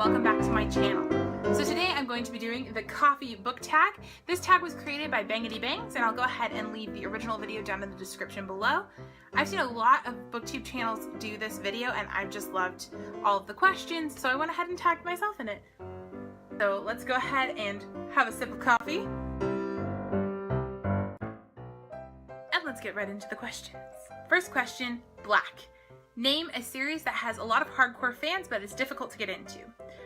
welcome back to my channel. So today I'm going to be doing the coffee book tag. This tag was created by Bangity Bangs, and I'll go ahead and leave the original video down in the description below. I've seen a lot of booktube channels do this video and I've just loved all of the questions, so I went ahead and tagged myself in it. So let's go ahead and have a sip of coffee. And let's get right into the questions. First question, Black. Name a series that has a lot of hardcore fans but is difficult to get into.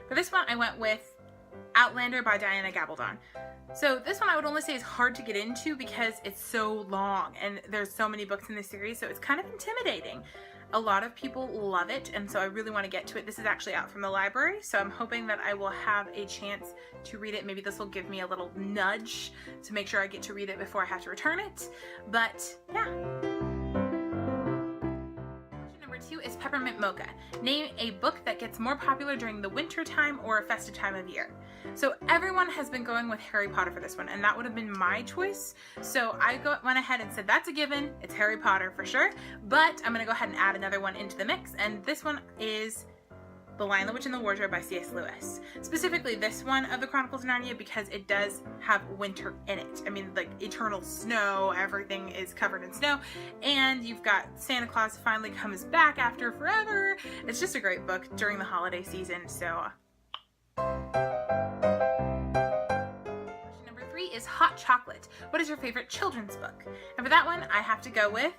For this one I went with Outlander by Diana Gabaldon. So this one I would only say is hard to get into because it's so long and there's so many books in the series, so it's kind of intimidating. A lot of people love it, and so I really want to get to it. This is actually out from the library, so I'm hoping that I will have a chance to read it. Maybe this will give me a little nudge to make sure I get to read it before I have to return it. But yeah. Two is Peppermint Mocha. Name a book that gets more popular during the winter time or a festive time of year. So everyone has been going with Harry Potter for this one, and that would have been my choice. So I went ahead and said that's a given. It's Harry Potter for sure, but I'm gonna go ahead and add another one into the mix, and this one is The Lion, the Witch, and the Wardrobe by C.S. Lewis. Specifically this one of the Chronicles of Narnia because it does have winter in it. I mean, like eternal snow, everything is covered in snow, and you've got Santa Claus finally comes back after forever. It's just a great book during the holiday season, so. Question number 3 is Hot Chocolate. What is your favorite children's book? And for that one, I have to go with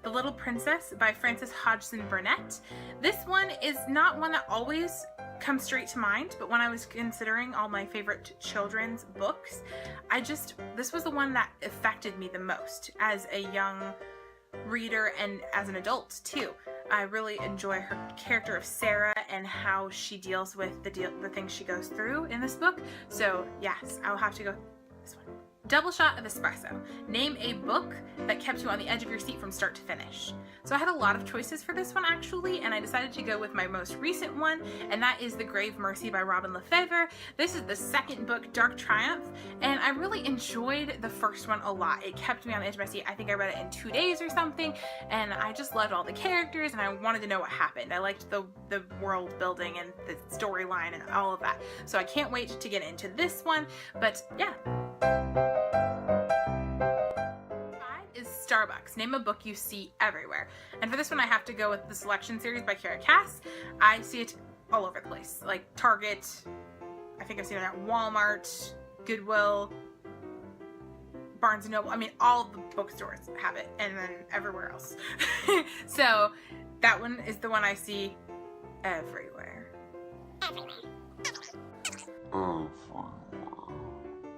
The Little Princess by Frances Hodgson Burnett. This one is not one that always comes straight to mind, but when I was considering all my favorite children's books, this was the one that affected me the most as a young reader and as an adult too. I really enjoy her character of Sarah and how she deals with the things she goes through in this book. So yes, I'll have to go this one. Double Shot of Espresso. Name a book that kept you on the edge of your seat from start to finish. So I had a lot of choices for this one actually, and I decided to go with my most recent one, and that is The Grave Mercy by Robin Lefevre. This is the second book, Dark Triumph, and I really enjoyed the first one a lot. It kept me on the edge of my seat. I think I read it in 2 days or something, and I just loved all the characters and I wanted to know what happened. I liked the world building and the storyline and all of that. So I can't wait to get into this one, but yeah. Starbucks. Name a book you see everywhere. And for this one I have to go with The Selection series by Kiera Cass. I see it all over the place, like Target, I think I've seen it at Walmart, Goodwill, Barnes & Noble. I mean, all of the bookstores have it, and then everywhere else. So that one is the one I see everywhere.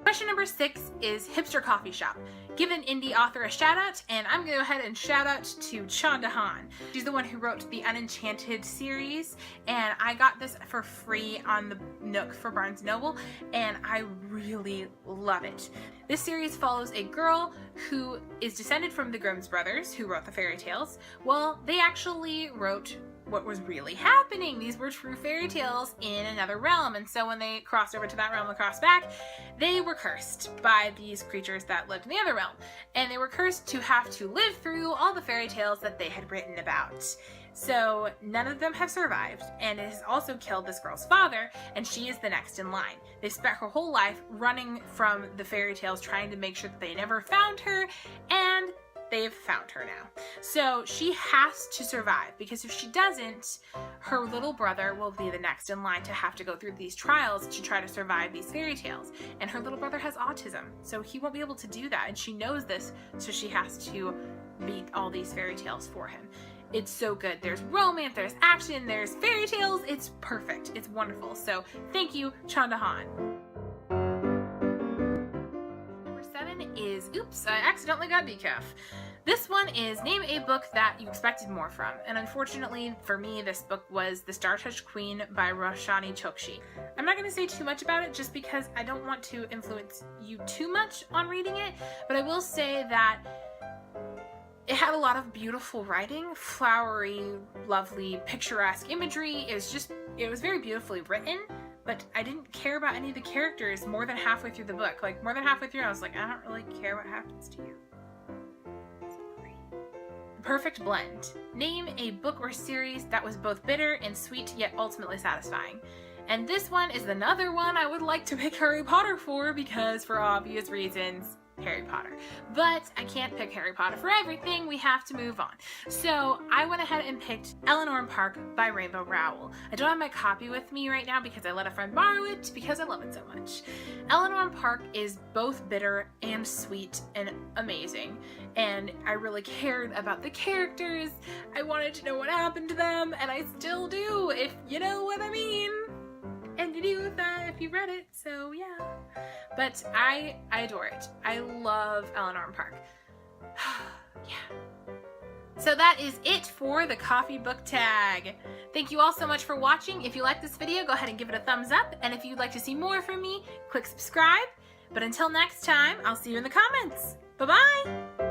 Question number 6 is Hipster Coffee Shop. Give an indie author a shout out, and I'm gonna go ahead and shout out to Chanda Han. She's the one who wrote the Unenchanted series, and I got this for free on the Nook for Barnes & Noble, and I really love it. This series follows a girl who is descended from the Grimm's brothers, who wrote the fairy tales. Well, they actually wrote what was really happening. These were true fairy tales in another realm, and so when they crossed over to that realm and crossed back, they were cursed by these creatures that lived in the other realm, and they were cursed to have to live through all the fairy tales that they had written about. So none of them have survived, and it has also killed this girl's father, and she is the next in line. They spent her whole life running from the fairy tales, trying to make sure that they never found her, and they've found her now. So she has to survive, because if she doesn't, her little brother will be the next in line to have to go through these trials to try to survive these fairy tales. And her little brother has autism, so he won't be able to do that, and she knows this, so she has to beat all these fairy tales for him. It's so good. There's romance, there's action, there's fairy tales. It's perfect. It's wonderful. So thank you, Chanda Han. Is Oops, I accidentally got decaf. This one is name a book that you expected more from, and unfortunately for me this book was The Star-Touched Queen by Roshani Chokshi. I'm not going to say too much about it just because I don't want to influence you too much on reading it, but I will say that it had a lot of beautiful writing, flowery, lovely, picturesque imagery. It was very beautifully written, but I didn't care about any of the characters more than halfway through the book. Like, more than halfway through, I was like, I don't really care what happens to you. The Perfect Blend. Name a book or series that was both bitter and sweet, yet ultimately satisfying. And this one is another one I would like to pick Harry Potter for, because for obvious reasons, Harry Potter. But I can't pick Harry Potter for everything. We have to move on. So I went ahead and picked Eleanor Park by Rainbow Rowell. I don't have my copy with me right now because I let a friend borrow it because I love it so much. Eleanor Park is both bitter and sweet and amazing. And I really cared about the characters. I wanted to know what happened to them, and I still do, if you know what I mean. And you do if you read it, so yeah. But I adore it. I love Eleanor Park. Yeah. So that is it for the coffee book tag. Thank you all so much for watching. If you like this video, go ahead and give it a thumbs up. And if you'd like to see more from me, click subscribe. But until next time, I'll see you in the comments. Bye-bye!